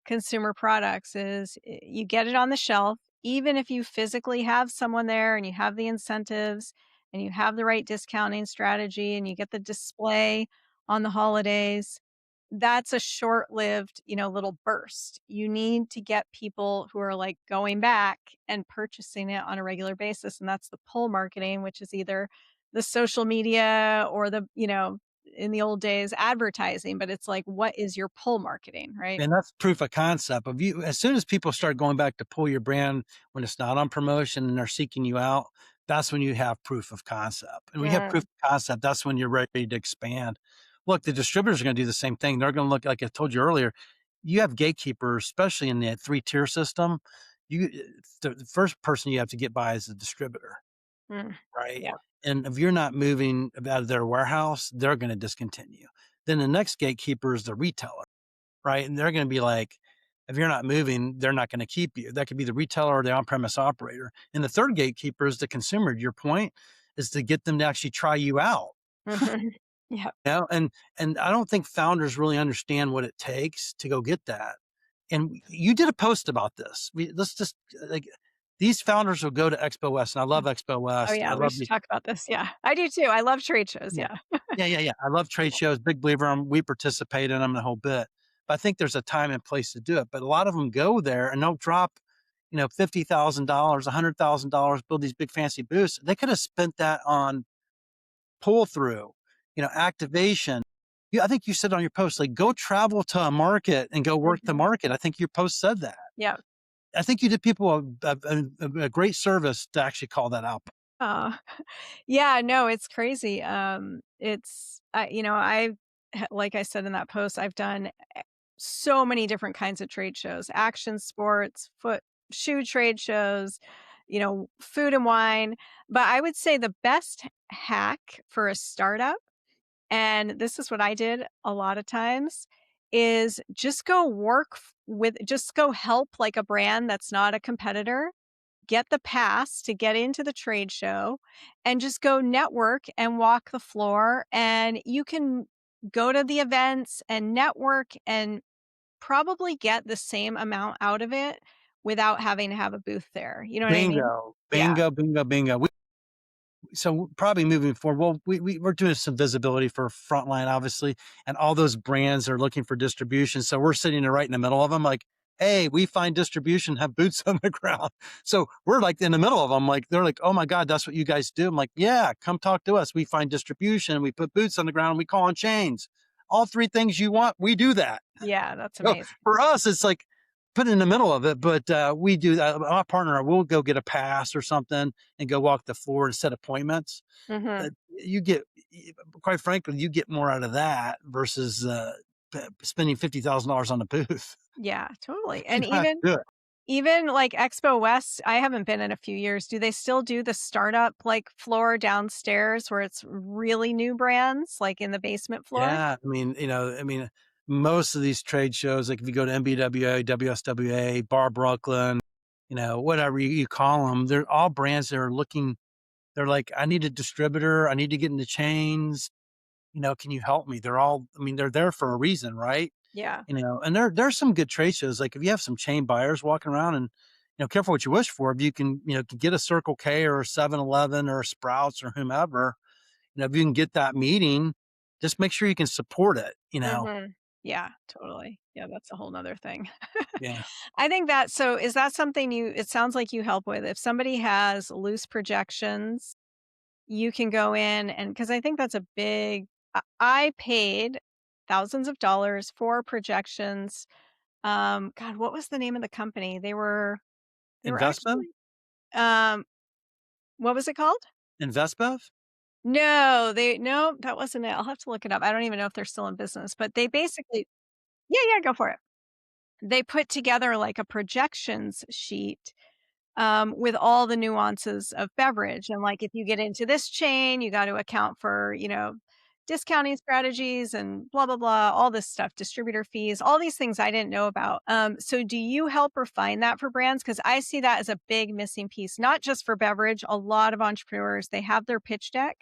A: consumer products is you get it on the shelf, even if you physically have someone there and you have the incentives and you have the right discounting strategy and you get the display on the holidays. That's a short-lived, little burst. You need to get people who are like going back and purchasing it on a regular basis. And that's the pull marketing, which is either the social media or the, in the old days advertising, but it's like, what is your pull marketing, right?
B: And that's proof of concept of you. As soon as people start going back to pull your brand when it's not on promotion and they're seeking you out, that's when you have proof of concept. And when you have proof
A: Mm,
B: of concept, that's when you're ready to expand. Look, the distributors are going to do the same thing. They're going to look, like I told you earlier, you have gatekeepers, especially in the 3-tier system. You, the first person you have to get by is the distributor,
A: mm,
B: right?
A: yeah.
B: And if you're not moving out of their warehouse, they're going to discontinue. Then the next gatekeeper is the retailer, right? And they're going to be like, if you're not moving, they're not going to keep you. That could be the retailer or the on-premise operator. And the third gatekeeper is the consumer. To your point, is to get them to actually try you out.
A: Mhm. Yeah.
B: You know? And I don't think founders really understand what it takes to go get that. And you did a post about this. Let's just like these founders will go to Expo West, and I love Expo
A: Oh,
B: West. I
A: yeah, we
B: love
A: should
B: the
A: talk about this, yeah. I do too, I love trade shows,
B: Yeah.
A: yeah.
B: Yeah. I love trade shows, big believer in 'em. We participate in them the whole bit. But I think there's a time and place to do it. But a lot of them go there and they'll drop, $50,000, $100,000, build these big fancy booths. They could have spent that on pull through, activation. I think you said on your post, like, go travel to a market and go work the
A: Mhm.
B: market. I think your post said that.
A: Yeah.
B: I think you did people a great service to actually call that out.
A: Aw. Yeah, no, it's crazy, I've like I said in that post, I've done so many different kinds of trade shows, action sports, shoe trade shows, food and wine, but I would say the best hack for a startup, and this is what I did a lot of times, is just go help like a brand that's not a competitor, get the pass to get into the trade show, and just go network and walk the floor, and you can go to the events and network and probably get the same amount out of it without having to have a booth there. You know what I mean?
B: Bingo,
A: Yeah.
B: bingo, bingo, bingo. So probably moving forward, well, we're doing some visibility for Frontline, obviously, and all those brands are looking for distribution. So we're sitting there right in the middle of them, like, hey, we find distribution, have boots on the ground. So we're like in the middle of them, like they're like, oh my God, that's what you guys do. I'm like, yeah, come talk to us. We find distribution, we put boots on the ground, we call on chains. All three things you want, we do that.
A: Yeah, that's
B: So
A: amazing.
B: for us, it's like put in the middle of it, but we do that. My partner will go get a pass or something and go walk the floor and set appointments.
A: Mhm.
B: You get, quite frankly, you get more out of that versus spending $50,000 on a booth.
A: Yeah, totally.
B: You
A: And
B: don't have to do it.
A: even like Expo West, I haven't been in a few years. Do they still do the startup like floor downstairs where it's really new brands, like in the basement floor?
B: Yeah, most of these trade shows, like if you go to MBWA, WSWA, Bar Brooklyn, whatever you call them, they're all brands that are looking. They're like, I need a distributor. I need to get into chains. Can you help me? They're there for a reason, right?
A: Yeah.
B: And there's some good trade shows. Like if you have some chain buyers walking around and, careful what you wish for. If you can get a Circle K or a 7-Eleven or a Sprouts or whomever, if you can get that meeting, just make sure you can support it.
A: Mhm. Yeah, totally. Yeah, that's a whole whole 'nother thing.
B: Yeah.
A: I think that so is that something it sounds like you help with? If somebody has loose projections, you can go in and because I think that's a big I paid thousands of dollars for projections. God, what was the name of the company? They were
B: Investment,
A: actually um, what was it called?
B: InvestBev,
A: No, that wasn't it. I'll have to look it up. I don't even know if they're still in business, but they basically yeah, go for it. They put together like a projections sheet with all the nuances of beverage. And like, if you get into this chain, you got to account for, discounting strategies and blah, blah, blah, all this stuff, distributor fees, all these things I didn't know about. So do you help refine that for brands? Because I see that as a big missing piece, not just for beverage. A lot of entrepreneurs, they have their pitch deck,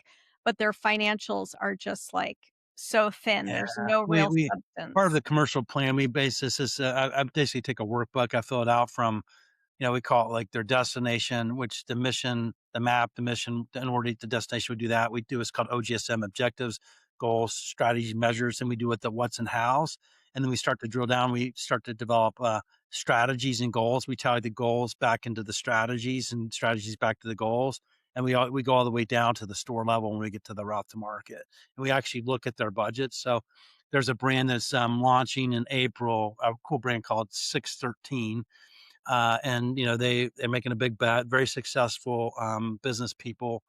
A: but their financials are just like so thin.
B: yeah,
A: There's no
B: we
A: real
B: we part of
A: substance.
B: the commercial plan, we base this is, I basically take a workbook, I fill it out from, we call it like their destination, which the mission, the map, the mission, in order to get the destination, we do that. We do what's called OGSM objectives, goals, strategies, measures, and we do it the what's and hows. And then we start to drill down. We start to develop strategies and goals. We tie the goals back into the strategies and strategies back to the goals. and we go all the way down to the store level when we get to the route to market, and we actually look at their budgets. So there's a brand that's launching in April, a cool brand called 613, and they're making a big bet, very successful business people,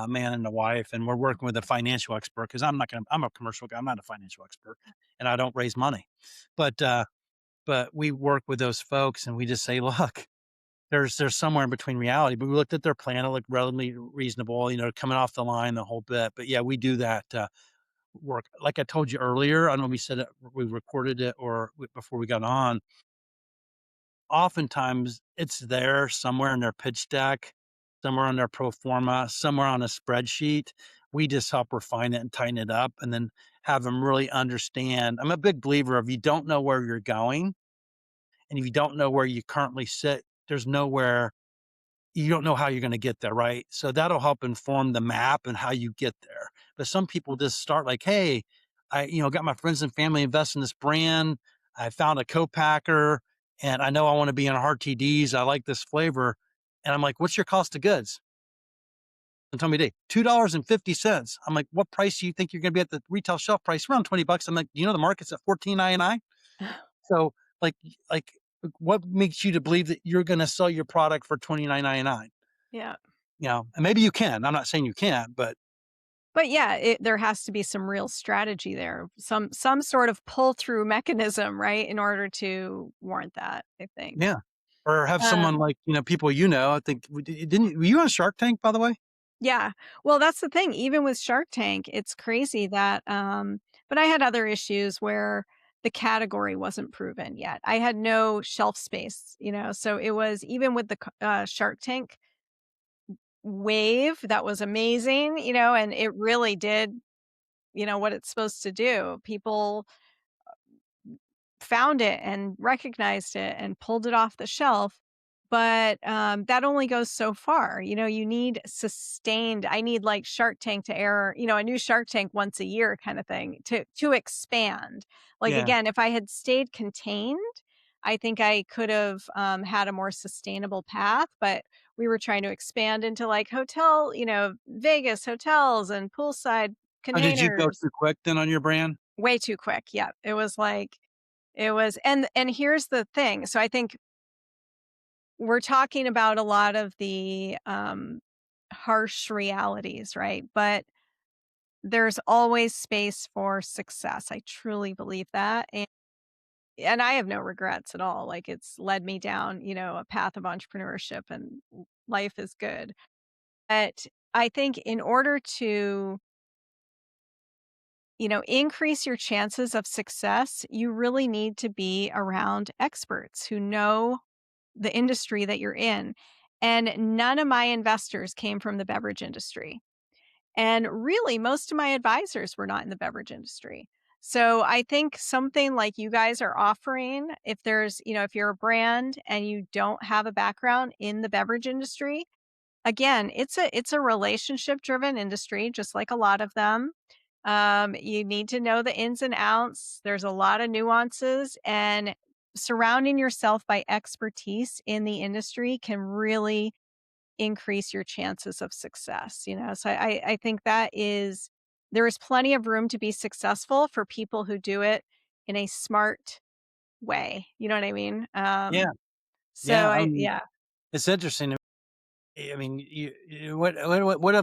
B: man and a wife, and we're working with a financial expert because I'm a commercial guy, I'm not a financial expert, and I don't raise money, but we work with those folks and we just say, look, there's somewhere in between reality. But we looked at their plan, it looked relatively reasonable, coming off the line the whole bit. But yeah, we do that work. Like I told you earlier, I don't know if we said it, we recorded it or before we got on. Oftentimes it's there somewhere in their pitch deck, somewhere on their pro forma, somewhere on a spreadsheet. We just help refine it and tighten it up and then have them really understand. I'm a big believer of, you don't know where you're going, and if you don't know where you currently sit, there's nowhere, you don't know how you're gonna get there, right? So that'll help inform the map and how you get there. But some people just start like, "Hey, I got my friends and family invest in this brand. I found a co-packer, and I know I wanna be in RTDs. I like this flavor." And I'm like, "What's your cost of goods?" And tell me today, $2.50. I'm like, "What price do you think you're gonna be at the retail shelf price?" "Around 20 bucks." I'm like, "Do you know the market's at 14.99?" So, like like, what makes you to believe that you're gonna sell your product for 29.99?
A: Yeah.
B: And maybe you can. I'm not saying you can't, but
A: But yeah, there has to be some real strategy there, some sort of pull through mechanism, right, in order to warrant that, I think.
B: yeah. Or have someone
A: Um,
B: like, people I think didn't were you on Shark Tank, by the way?
A: yeah. Well, that's the thing, even with Shark Tank, it's crazy that, but I had other issues where the category wasn't proven yet. I had no shelf space, so it was even with the Shark Tank wave that was amazing, and it really did, what it's supposed to do. People found it and recognized it and pulled it off the shelf. But that only goes so far. You need sustained. I need like Shark Tank to air, a new Shark Tank once a year kind of thing to expand. Like
B: Yeah.
A: again, if I had stayed contained, I think I could have had a more sustainable path. But we were trying to expand into like hotel, Vegas hotels and poolside
B: Oh, did you go
A: containers
B: too quick then on your brand?
A: way too quick. Yeah, it was like it was and here's the thing, so I think we're talking about a lot of the, harsh realities, right? But there's always space for success, I truly believe that, and I have no regrets at all, like, it's led me down, a path of entrepreneurship, and life is good. But I think in order to, increase your chances of success, you really need to be around experts who know the industry that you're in. And none of my investors came from the beverage industry. And really, most of my advisors were not in the beverage industry. So I think something like you guys are offering, if you're a brand and you don't have a background in the beverage industry, again, it's a relationship driven industry, just like a lot of them. You need to know the ins and outs. There's a lot of nuances, and surrounding yourself by expertise in the industry can really increase your chances of success. So I think there is plenty of room to be successful for people who do it in a smart way. You know what I mean?
B: Yeah.
A: So
B: Yeah,
A: I yeah.
B: it's interesting. I mean, what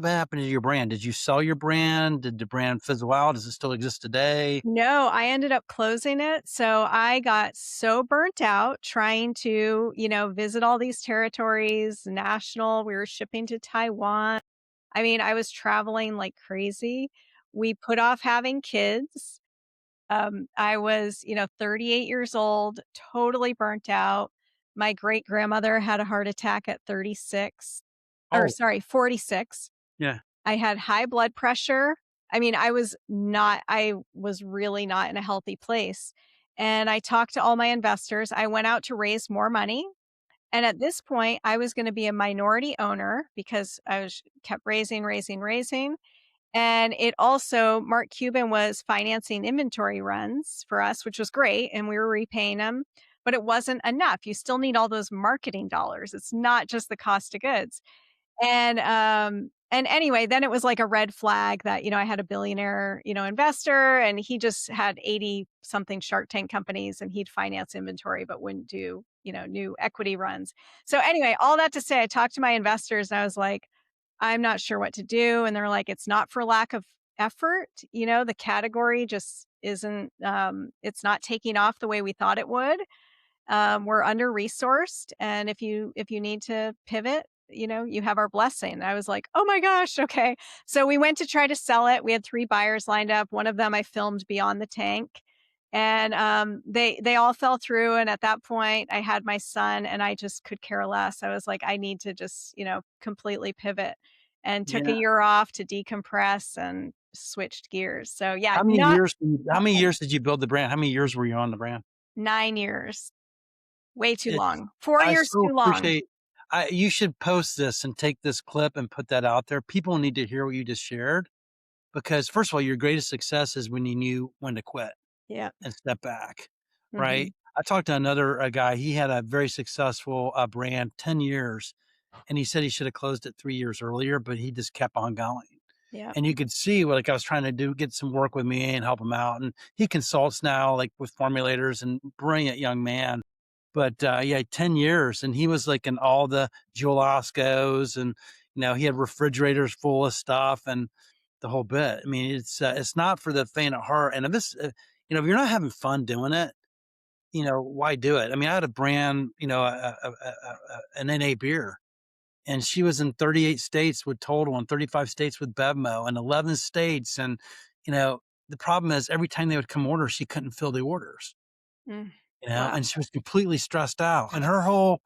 B: happened to your brand? Did you sell your brand? Did the brand fizzle out? Does it still exist today?
A: No, I ended up closing it. So I got so burnt out trying to, visit all these territories, national. We were shipping to Taiwan. I mean, I was traveling like crazy. We put off having kids. I was, 38 years old, totally burnt out. My great grandmother had a heart attack at 36, or
B: Oh,
A: sorry, 46.
B: yeah.
A: I had high blood pressure. I mean, I was really not in a healthy place. And I talked to all my investors. I went out to raise more money. And at this point, I was going to be a minority owner because kept raising, raising, raising. And it also, Mark Cuban was financing inventory runs for us, which was great. And we were repaying him, but it wasn't enough. You still need all those marketing dollars. It's not just the cost of goods. And anyway, then it was like a red flag that, I had a billionaire, investor, and he just had 80 something Shark Tank companies, and he'd finance inventory but wouldn't do, new equity runs. So anyway, all that to say, I talked to my investors and I was like, I'm not sure what to do. And they're like, it's not for lack of effort. The category just isn't, it's not taking off the way we thought it would. We're under resourced, and if you need to pivot, you have our blessing. I was like, oh my gosh, okay. So we went to try to sell it. We had 3 buyers lined up. One of them I filmed beyond the tank, and they all fell through. And at that point, I had my son, and I just could care less. I was like, I need to just completely pivot, and took a
B: Yeah.
A: year off to decompress and switched gears. So yeah,
B: How many
A: not
B: years how many years did you build the brand? How many years were you on the brand?
A: 9 years. Way too
B: It's
A: long. 4
B: I
A: years
B: so
A: too long.
B: appreciate you should post this and take this clip and put that out there. People need to hear what you just shared because first of all, your greatest success is when you knew when to quit
A: Yeah.
B: and step back, right?
A: Mhm.
B: I talked to another guy. He had a very successful brand, 10 years, and he said he should have closed it 3 years earlier, but he just kept on going.
A: Yeah.
B: And you could see what like I was trying to do, get some work with me and help him out. And he consults now, like with formulators, and brilliant young man. But yeah, 10 years, and he was like in all the Jewel Oscos, and he had refrigerators full of stuff and the whole bit. I mean, it's not for the faint of heart. And if this, if you're not having fun doing it, why do it? I mean, I had a brand, an NA beer, and she was in 38 states with Total and 35 states with Bevmo and 11 states. And, you know, the problem is every time they would come order, she couldn't fill the orders,
A: Mm. Wow.
B: and she was completely stressed out. And her whole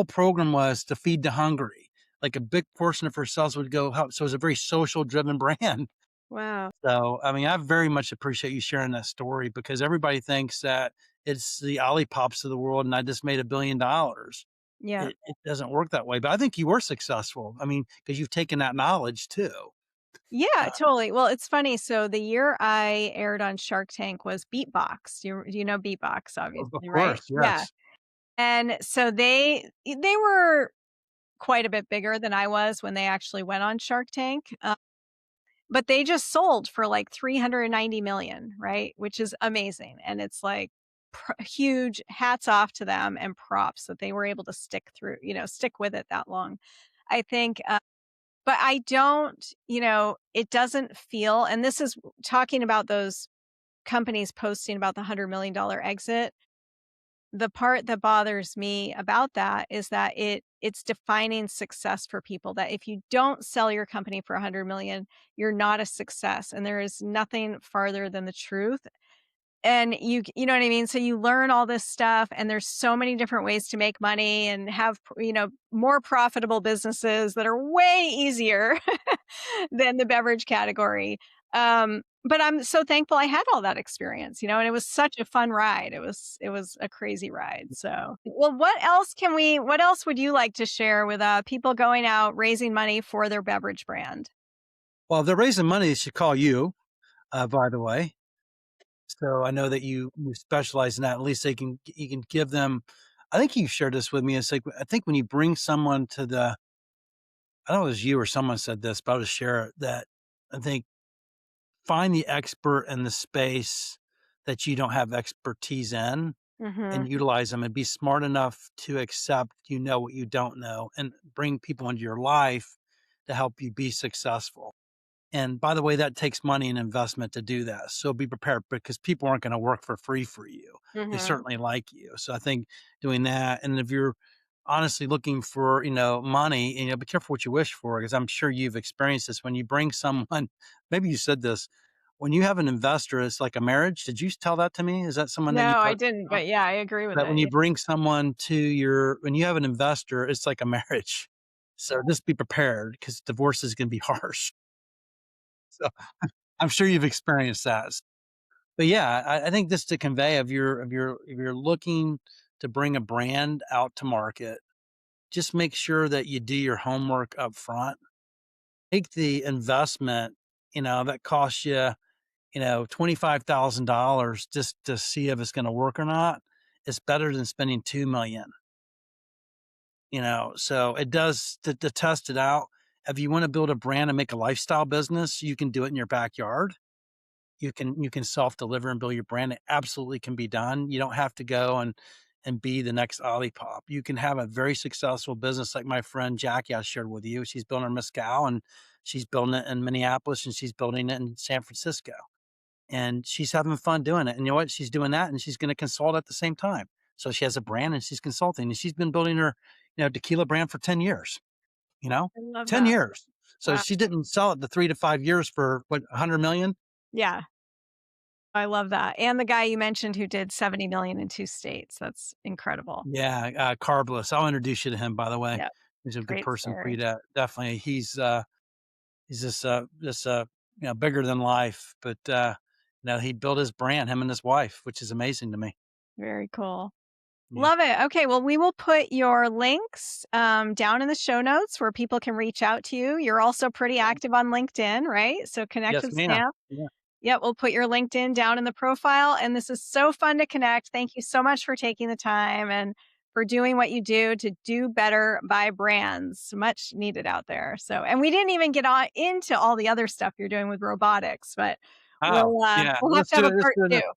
B: program was to feed the hungry. Like a big portion of her sales would go help. So it was a very social driven brand.
A: Wow.
B: So, I mean, I very much appreciate you sharing that story because everybody thinks that it's the Olipops of the world and I just made $1 billion.
A: Yeah.
B: It doesn't work that way, but I think you were successful. I mean, because 'cause you've taken that knowledge too.
A: Yeah,
B: Uh,
A: totally. Well, it's funny. So the year I aired on Shark Tank was Beatbox. You know Beatbox,
B: of
A: obviously, right?
B: course,
A: Yeah.
B: yes.
A: And so they were quite a bit bigger than I was when they actually went on Shark Tank. But they just sold for like 390 million, right? Which is amazing. And it's like huge hats off to them and props that they were able to stick with it that long. I think, but I don't, it doesn't feel, and this is talking about those companies posting about the $100 million exit. The part that bothers me about that is that it's defining success for people, that if you don't sell your company for 100 million, you're not a success, and there is nothing farther than the truth. And you know what I mean? So you learn all this stuff, and there's so many different ways to make money and have, more profitable businesses that are way easier than the beverage category. But I'm so thankful I had all that experience, and it was such a fun ride. It was a crazy ride. So, well, what else would you like to share with people going out raising money for their beverage brand?
B: Well, if they're raising money, they should call you, by the way. So I know that you specialize in that. At least you can give them I think you shared this with me. It's like I think when you bring someone to the I don't know if it was you or someone said this, but I'll just share it that I think find the expert in the space that you don't have expertise in
A: Mhm.
B: and utilize them and be smart enough to accept what you don't know and bring people into your life to help you be successful. And by the way, that takes money and investment to do that. So be prepared because people aren't going to work for free for you. They
A: Mhm.
B: certainly like you. So I think doing that. And if you're honestly looking for, money, and be careful what you wish for, because I'm sure you've experienced this when you bring someone, maybe you said this, when you have an investor, it's like a marriage. Did you tell that to me? Is that someone that you
A: No, I
B: talked
A: didn't,
B: about?
A: but yeah, I agree with
B: That when
A: it.
B: you
A: Yeah.
B: bring someone when you have an investor, it's like a marriage. So just be prepared because divorce is going to be harsh. So I'm sure you've experienced that. But yeah, I think just to convey if you're looking to bring a brand out to market, just make sure that you do your homework up front. Take the investment, that costs you, $25,000 just to see if it's going to work or not. It's better than spending 2 million. So it does to test it out. If you want to build a brand and make a lifestyle business, you can do it in your backyard. You can self-deliver and build your brand. It absolutely can be done. You don't have to go and be the next Olipop. You can have a very successful business like my friend Jackie I shared with you. She's building her mezcal and she's building it in Minneapolis and she's building it in San Francisco. And she's having fun doing it. And you know what? She's doing that and she's going to consult at the same time. So she has a brand and she's consulting and she's been building her, tequila brand for 10 years, you know,
A: I love
B: 10
A: that.
B: years. So
A: Wow.
B: she didn't sell it the 3 to 5 years for what, 100 million.
A: Yeah. I love that. And the guy you mentioned who did 70 million in 2 states. That's incredible.
B: Yeah. Carbless. I'll introduce you to him, by the way.
A: Yeah.
B: He's a good
A: Great
B: person for you
A: story.
B: to definitely. He's bigger than life, but, he built his brand, him and his wife, which is amazing to me.
A: Very cool.
B: Yeah.
A: Love it. Okay, well, we will put your links down in the show notes where people can reach out to you. You're also pretty
B: Yeah.
A: active on LinkedIn, right? So connect
B: Yes,
A: with
B: ma'am.
A: Sam.
B: Yeah.
A: Yep, we'll put your LinkedIn down in the profile. And this is so fun to connect. Thank you so much for taking the time and for doing what you do to do better by brands. Much needed out there. So, and we didn't even get on into all the other stuff you're doing with robotics, but
B: Oh, yeah.
A: we'll have
B: Let's
A: to have
B: do
A: a
B: it. Let's
A: part
B: do it.
A: two.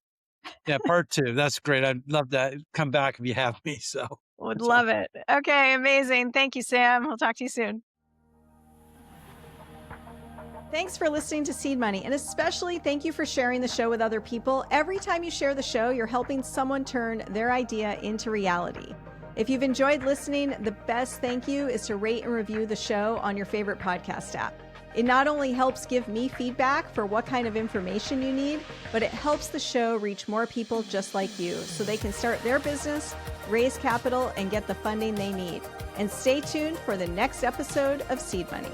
B: Yeah, part 2. That's great. I'd love to come back if you have me. So
A: Would
B: that's all.
A: love it. Okay, amazing. Thank you, Sam. We'll talk to you soon. Thanks for listening to Seed Money, and especially thank you for sharing the show with other people. Every time you share the show, you're helping someone turn their idea into reality. If you've enjoyed listening, the best thank you is to rate and review the show on your favorite podcast app. It not only helps give me feedback for what kind of information you need, but it helps the show reach more people just like you so they can start their business, raise capital, and get the funding they need. And stay tuned for the next episode of Seed Money.